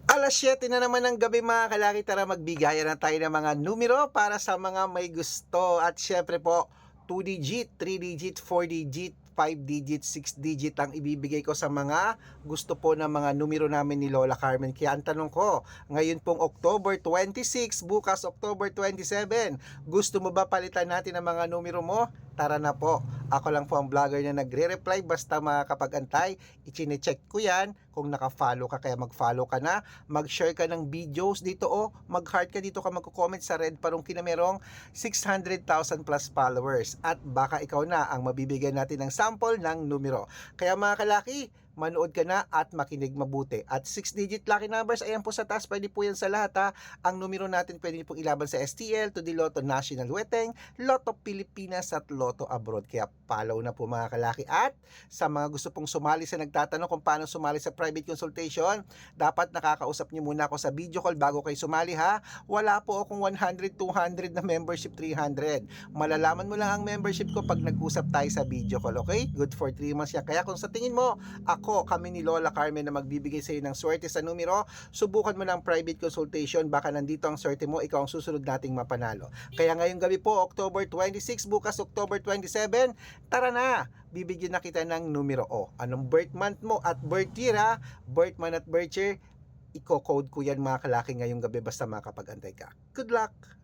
7:00 na naman ng gabi mga kalaki, tara magbigayan na tayo ng mga numero para sa mga may gusto. At syempre po, 2 digit, 3 digit, 4 digit, 5 digit, 6 digit ang ibibigay ko sa mga gusto po ng mga numero namin ni Lola Carmen. Kaya ang tanong ko, ngayon pong October 26, bukas October 27, gusto mo ba palitan natin ang mga numero mo? Tara na po. Ako lang po ang vlogger na nagre-reply basta makakapag-antay. Ichine-check ko yan kung naka-follow ka, kaya mag-follow ka na, mag-share ka ng videos dito o mag-heart ka dito, ka magko-comment sa Red Parungki na merong 600,000 plus followers at baka ikaw na ang mabibigyan natin ng sample ng numero. Kaya mga kalaki, manood ka na at makinig mabuti. At 6-digit lucky numbers, ayan po sa taas, pwede po yan sa lahat ha. Ang numero natin pwede pong ilaban sa STL, to the Lotto National Weteng, Lotto Pilipinas at Lotto Abroad. Kaya follow na po mga kalaki. At sa mga gusto pong sumali, sa nagtatanong kung paano sumali sa private consultation, dapat nakakausap niyo muna ako sa video call bago kayo sumali ha. Wala po akong 100, 200 na membership, 300. Malalaman mo lang ang membership ko pag nag-usap tayo sa video call, okay? Good for 3 months yan. Kaya kung sa tingin mo, kami ni Lola Carmen na magbibigay sa iyo ng swerte sa numero, subukan mo ng private consultation, baka nandito ang swerte mo, ikaw ang susunod nating mapanalo. Kaya ngayong gabi po, October 26, bukas October 27, tara na! Bibigyan na kita ng numero o. Anong birth month mo at birth year ha? Birth month at birth year, iko-code ko yan mga kalaki ngayong gabi basta makapag-antay ka. Good luck!